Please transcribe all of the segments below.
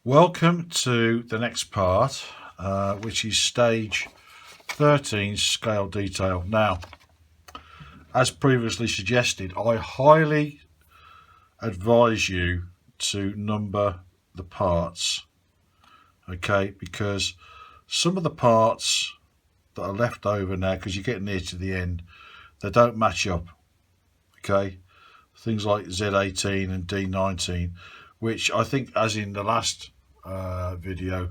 Welcome to the next part, which is stage 13 scale detail. Now, as previously suggested, I highly advise you to number the parts, okay, because some of the parts that are left over now, because you're getting near to the end, they don't match up, okay. Things like Z18 and D19, which I think, as in the last video,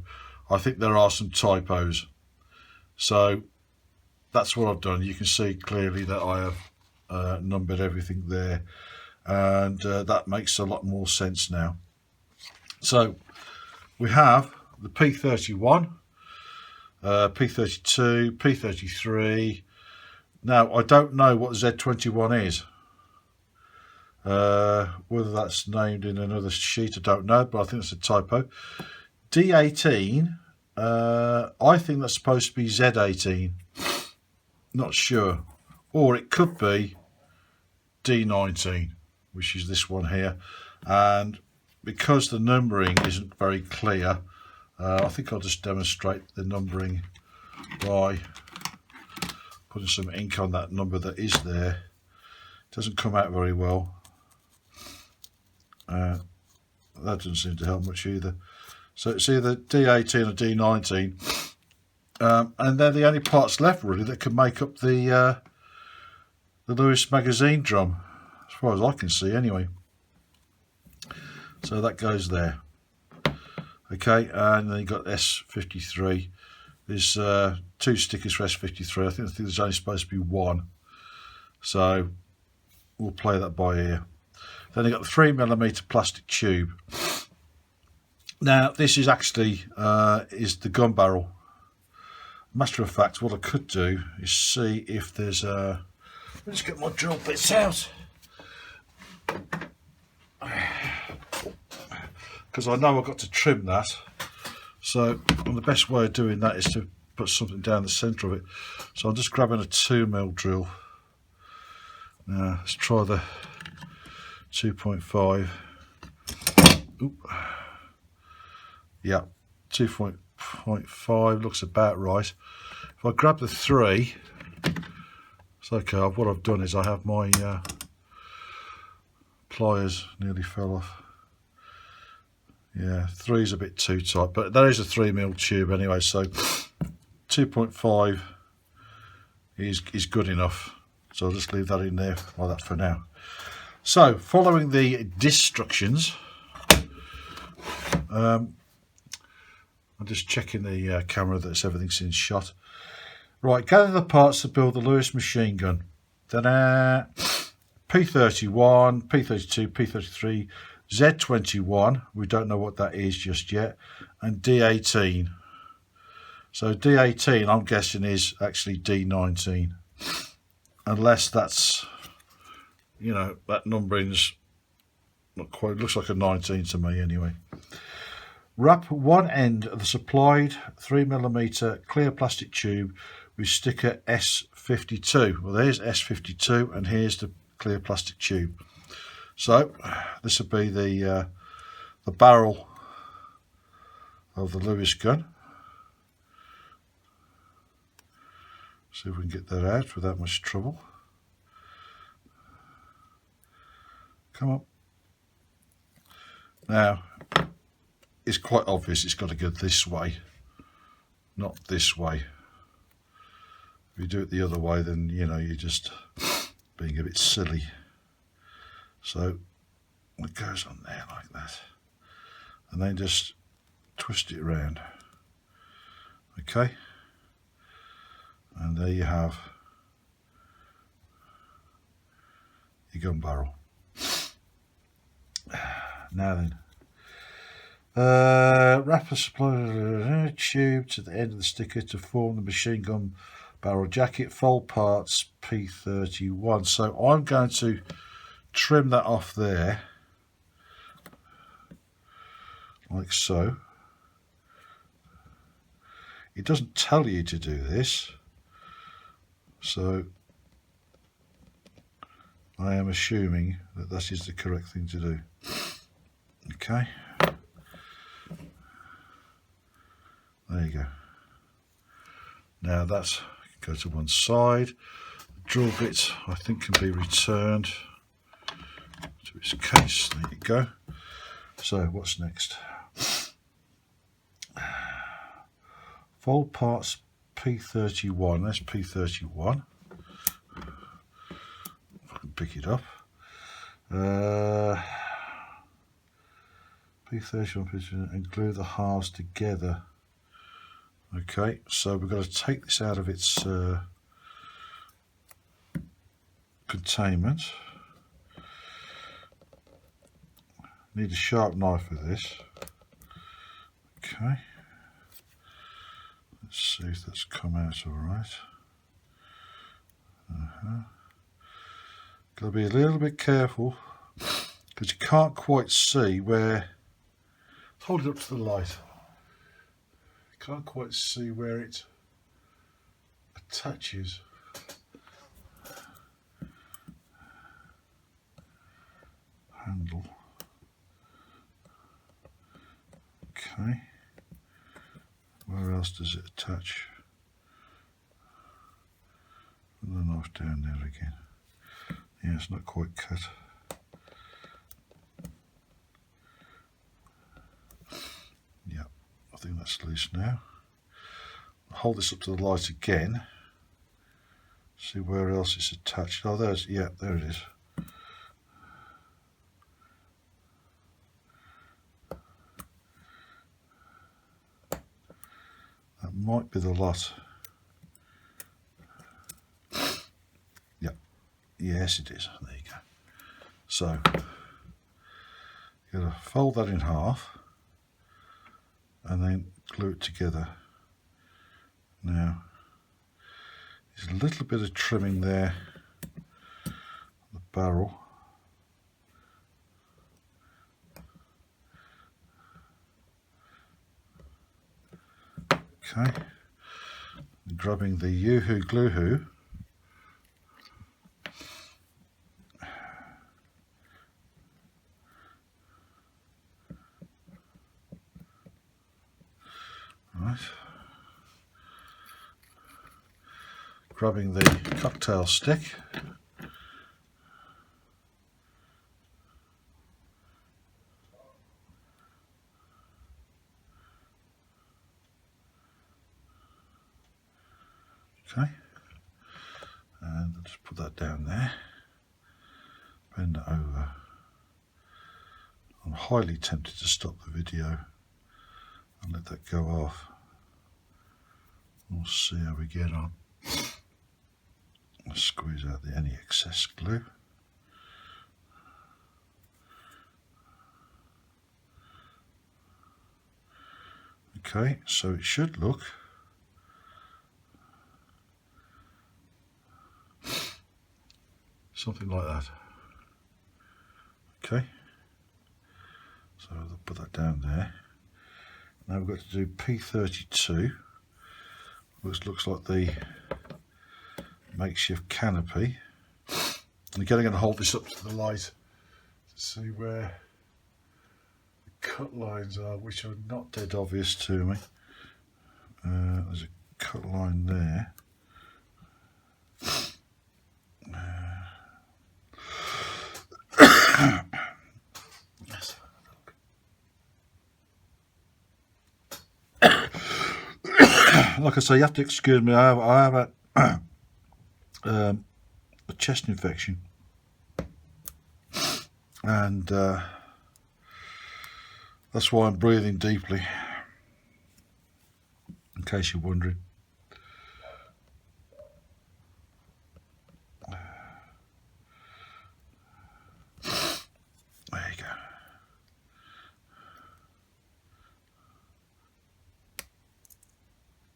I think there are some typos. So that's what I've done. You can see clearly that I have numbered everything there, and that makes a lot more sense now. So we have the P31, P32, P33. Now I don't know what Z21 is. Whether that's named in another sheet, I don't know, but I think it's a typo. D18, I think that's supposed to be Z18. Not sure. Or it could be D19, which is this one here. And because the numbering isn't very clear, I think I'll just demonstrate the numbering by putting some ink on that number that is there. It doesn't come out very well. That doesn't seem to help much either. So it's either D18 or D19, and they're the only parts left really that can make up the Lewis magazine drum, as far as I can see anyway. So that goes there. Okay, and then you've got S53. There's two stickers for S53. I think there's only supposed to be one, so we'll play that by ear. Then you've got the 3mm plastic tube. Now this is actually is the gun barrel. Matter of fact, what I could do is see if there's a... Let's get my drill bits out, because I know I've got to trim that. So the best way of doing that is to put something down the centre of it. So I'm just grabbing a 2mm drill. Now let's try the 2.5. Oop. Yeah, 2.5 looks about right. If I grab the 3, it's okay. What I've done is I have my pliers nearly fell off. Yeah, 3 is a bit too tight, but there is a 3mm tube anyway, so 2.5 is good enough. So I'll just leave that in there like that for now. So, following the instructions, I'm just checking the camera that everything's in shot. Right, gather the parts to build the Lewis machine gun. Ta-da! P31, P32, P33, Z21, we don't know what that is just yet, and D18. So D18, I'm guessing, is actually D19, unless that's... You know, that numbering's not quite, looks like a 19 to me anyway. Wrap one end of the supplied 3mm clear plastic tube with sticker S52. Well, there's S52 and here's the clear plastic tube. So this will be the barrel of the Lewis gun. See if we can get that out without much trouble. Come on. Now, it's quite obvious it's got to go this way, not this way. If you do it the other way, then, you know, you're just being a bit silly. So, it goes on there like that. And then just twist it around. Okay? And there you have your gun barrel. Now then, wrap a supply tube to the end of the sticker to form the machine gun barrel jacket. Fold parts P31. So I'm going to trim that off there, like so. It doesn't tell you to do this, so I am assuming that that is the correct thing to do. Okay. There you go. Now that's go to one side. The drill bit I think can be returned to its case. There you go. So what's next? Fold parts P31. That's P31. If I can pick it up. P31 and glue the halves together. Okay, so we've got to take this out of its containment. Need a sharp knife for this. Okay. Let's see if that's come out all right. Got to be a little bit careful because you can't quite see where. Hold it up to the light. Can't quite see where it attaches. Handle. Okay. Where else does it attach? Put the knife down there again. Yeah, it's not quite cut. Yeah, I think that's loose now. I'll hold this up to the light again. See where else it's attached. Oh, there's, yeah, there it is. That might be the lot. Yep. Yes, it is. There you go. So, you're going to fold that in half and then glue it together. Now, there's a little bit of trimming there on the barrel. Okay, and grabbing the Yoo-hoo glue-hoo. Right. Grabbing the cocktail stick. Okay, and I'll just put that down there, bend it over. I'm highly tempted to stop the video and let that go off. We'll see how we get on. I'll squeeze out any excess glue. Okay, so it should look something like that. Okay, so I'll put that down there. Now we've got to do P32, which looks like the makeshift canopy. And again, I'm going to hold this up to the light to see where the cut lines are, which are not dead obvious to me. There's a cut line there. Like I say, you have to excuse me. I have a chest infection, and that's why I'm breathing deeply. In case you're wondering. There you go.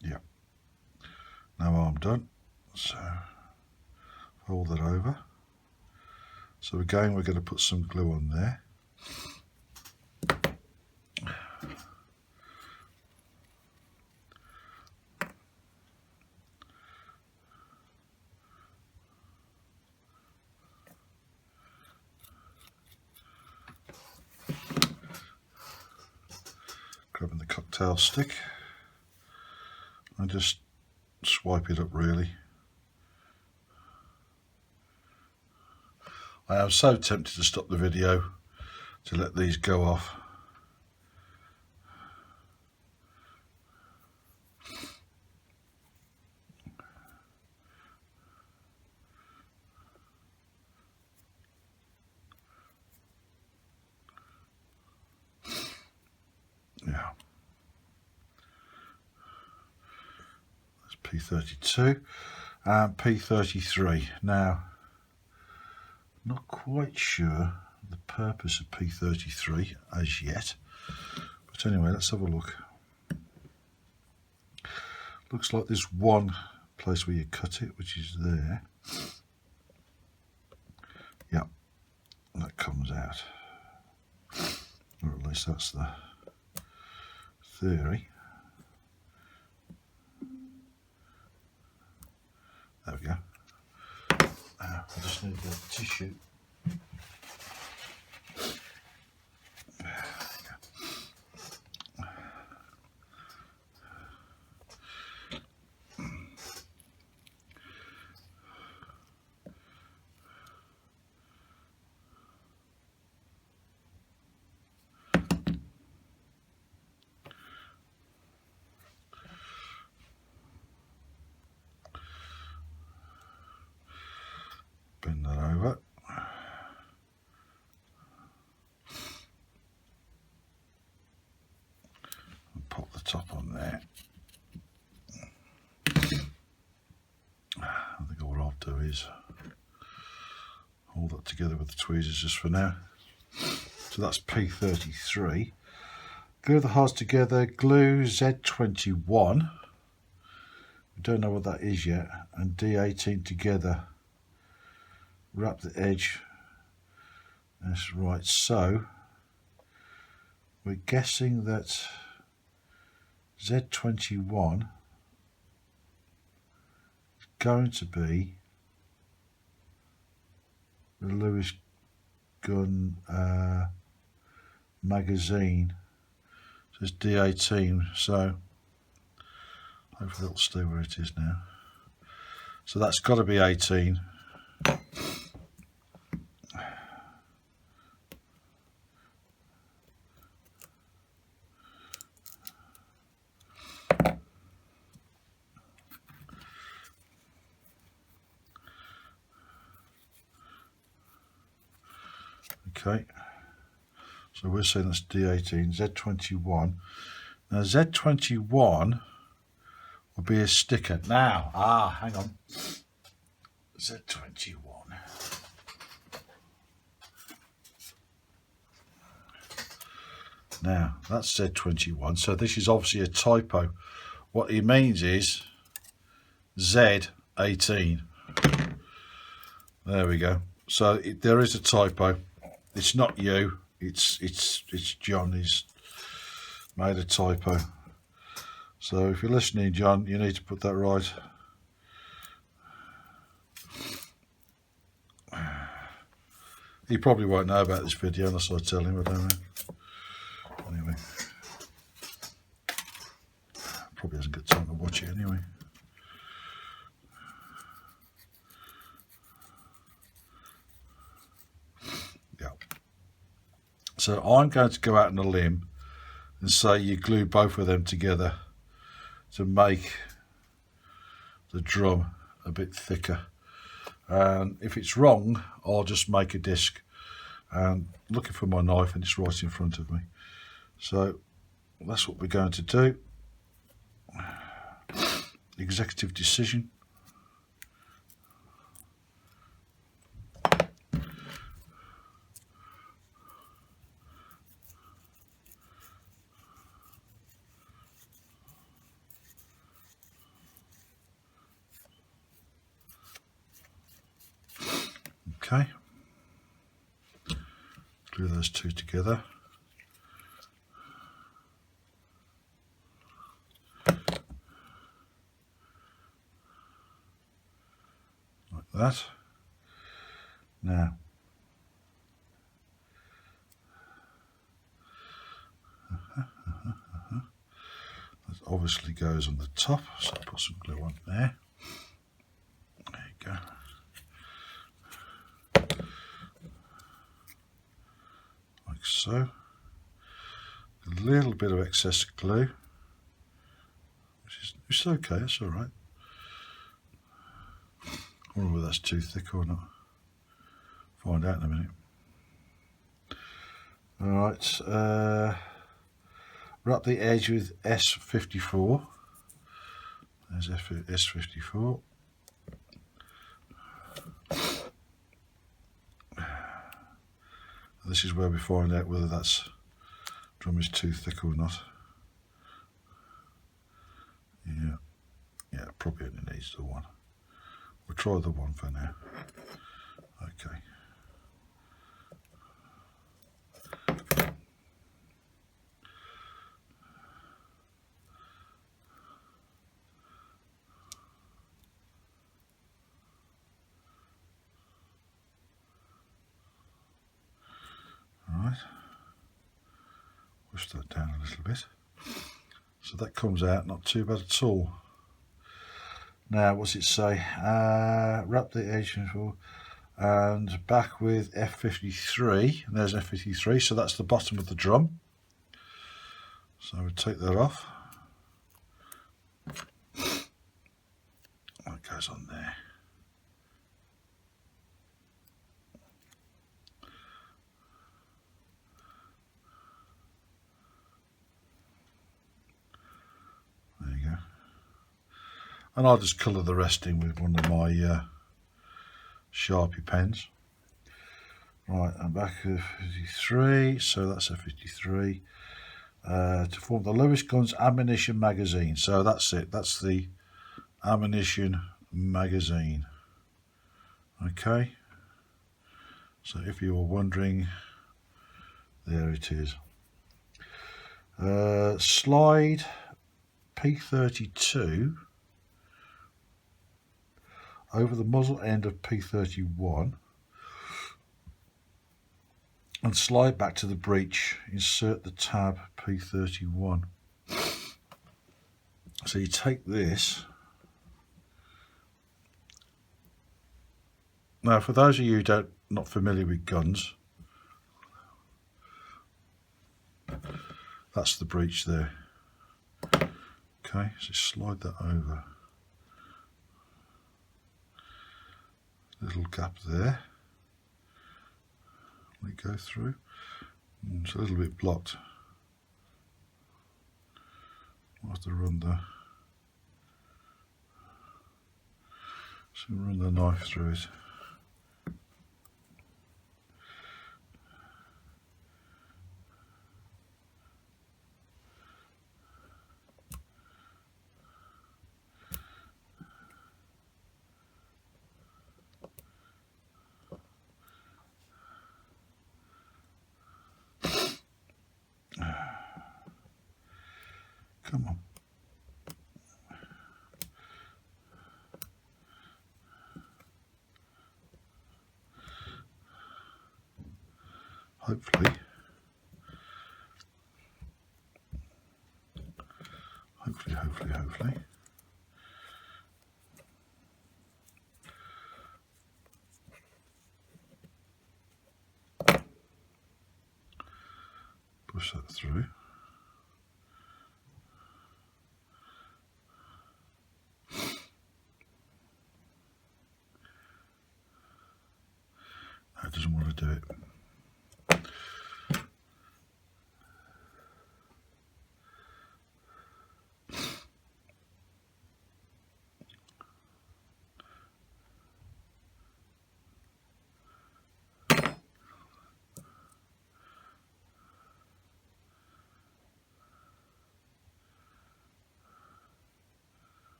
Yeah. Now I'm done. So fold that over. So again, we're going to put some glue on there. Grabbing the cocktail stick. and just swipe it up really. I am so tempted to stop the video to let these go off. Yeah. That's P32 and P33. Now, not quite sure the purpose of P33 as yet, but anyway, let's have a look. Looks like there's one place where you cut it, which is there. Yeah, that comes out, or at least that's the theory. There we go. I just need the tissue. Bend that over. And pop the top on there. I think what I'll do is hold that together with the tweezers just for now. So that's P33. Glue the halves together, glue Z21. We don't know what that is yet, and D18 together. Wrap the edge. That's right. So we're guessing that Z21 is going to be the Lewis gun magazine. So it's D18. So hopefully it'll stay where it is now. So that's got to be 18. Okay, so we're saying that's D18, Z21. Now Z21 will be a sticker. Now, hang on. Z21. Now, that's Z21, so this is obviously a typo. What it means is Z18. There we go. So there is a typo. It's not you. It's John. He's made a typo. So if you're listening, John, you need to put that right. He probably won't know about this video unless I tell him. I don't know. Anyway, probably hasn't got time to watch it anyway. Yeah. So I'm going to go out on a limb and say you glue both of them together to make the drum a bit thicker. And if it's wrong, I'll just make a disc. And looking for my knife, and it's right in front of me. So that's what we're going to do. Executive decision. Okay. Glue those two together. Like that. Now, obviously goes on the top, so I'll put some glue on there. There you go. Like so. A little bit of excess glue, which is okay, that's alright. I wonder whether that's too thick or not. Find out in a minute. Alright, wrap the edge with S54. There's S54. This is where we find out whether that's drum is too thick or not. Yeah, probably only needs the one. We'll try the one for now. Okay. Alright. Push that down a little bit. So that comes out not too bad at all. Now, what's it say? Wrap the edge and back with F53. And there's F53, so that's the bottom of the drum. So we'll take that off. That goes on there. There you go. And I'll just colour the rest in with one of my Sharpie pens. Right, and back of 53, so that's a 53. To form the Lewis Guns ammunition magazine. So that's it, that's the ammunition magazine. Okay, so if you were wondering, there it is. Slide P32 over the muzzle end of P31 and slide back to the breech. Insert the tab P31. So you take this. Now, for those of you who not familiar with guns, that's the breech there. Okay, so slide that over. Little gap there. We go through. It's a little bit blocked. We'll have to run the knife through it. Come on. Hopefully. Push that through. That doesn't want to do it.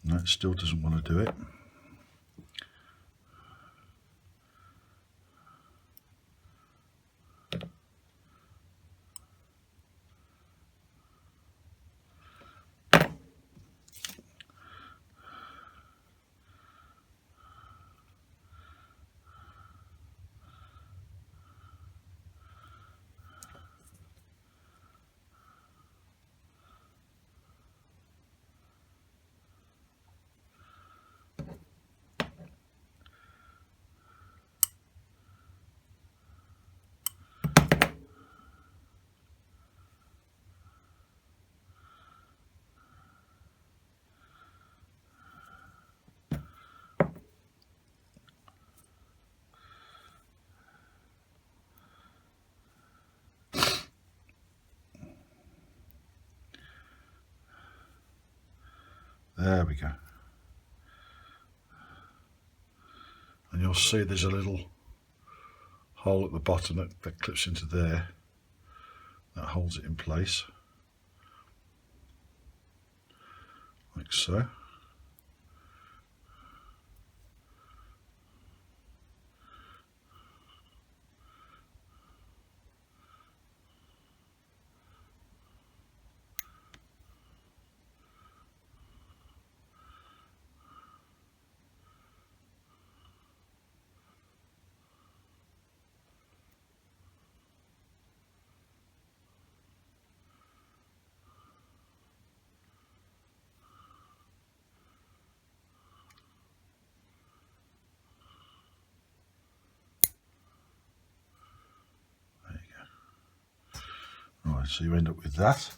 No, it still doesn't want to do it. There we go. And you'll see there's a little hole at the bottom that clips into there. That holds it in place. Like so. Right, so you end up with that,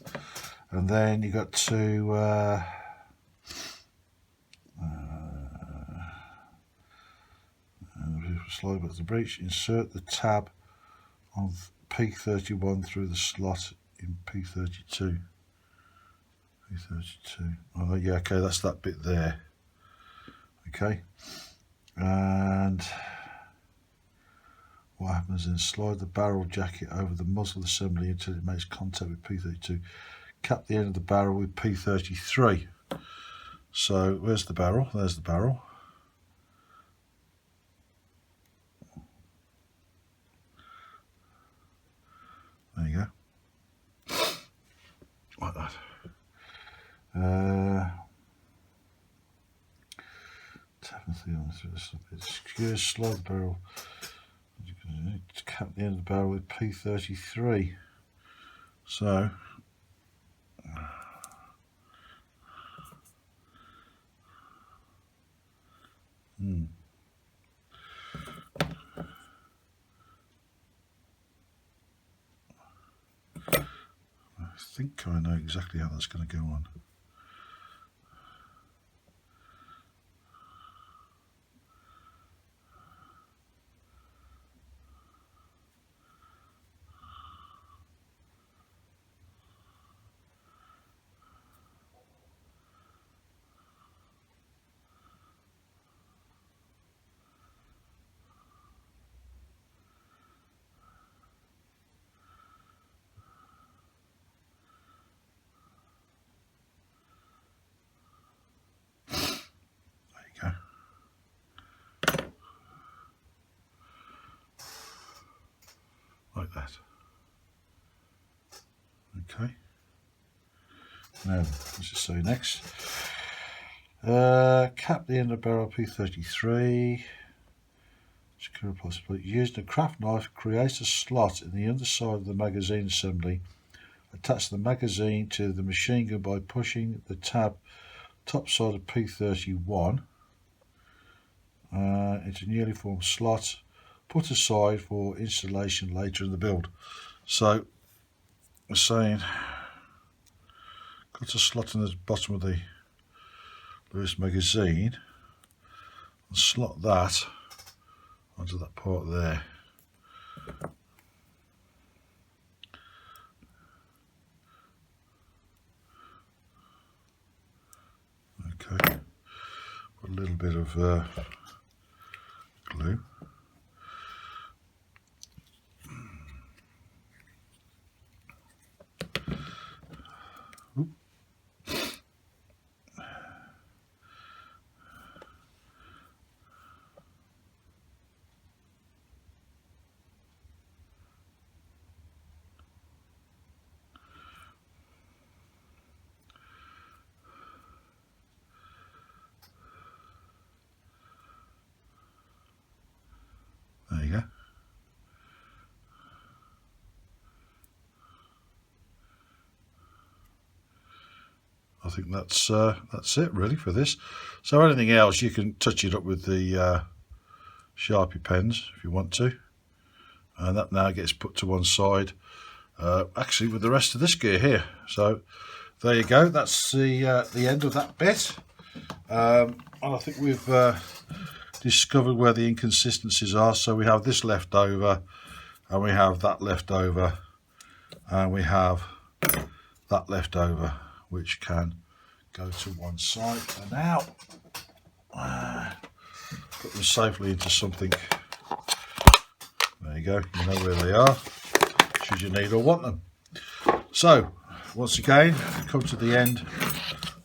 and then you got to slide back to the breech, insert the tab on P31 through the slot in P32. P32. Oh yeah, okay, that's that bit there. Okay, and what happens then? Slide the barrel jacket over the muzzle assembly until it makes contact with P32. Cap the end of the barrel with P33. So where's the barrel? There's the barrel. There you go. Like that. Tap the thing on this. Slide the barrel. Cap the end of the barrel with P33. So I think I know exactly how that's going to go on. Like that. Okay. Now, let's just say next. Cap the end of barrel P33. Secure possibly. Using a craft knife, create a slot in the underside of the magazine assembly. Attach the magazine to the machine gun by pushing the tab top side of P31 into a newly formed slot. Put aside for installation later in the build. So we're saying got a slot in the bottom of the Lewis magazine and slot that onto that part there. Okay, put a little bit of glue. There you go. I think that's it really for this. So anything else you can touch it up with the Sharpie pens if you want to, and that now gets put to one side. Actually, with the rest of this gear here. So there you go. That's the end of that bit. And I think we've discovered where the inconsistencies are. So we have this left over, and we have that left over, and we have that left over, which can go to one side. And now put them safely into something. There you go, you know where they are, should you need or want them. So, once again, come to the end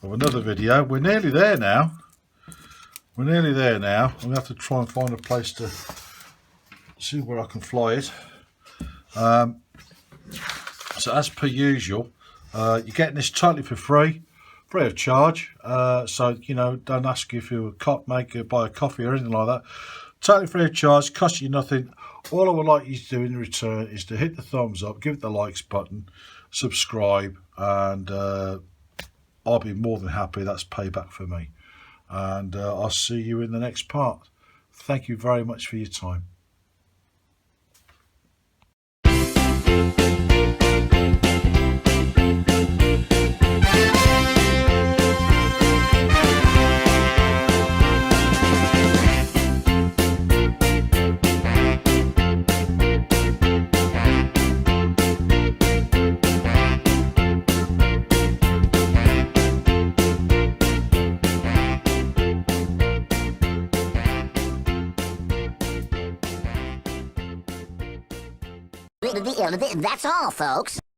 of another video. We're nearly there now. I'm going to have to try and find a place to see where I can fly it. So as per usual, you're getting this totally for free of charge. So, you know, don't ask if you buy a coffee or anything like that. Totally free of charge, costs you nothing. All I would like you to do in return is to hit the thumbs up, give it the likes button, subscribe, and I'll be more than happy. That's payback for me. And I'll see you in the next part. Thank you very much for your time. That's all, folks.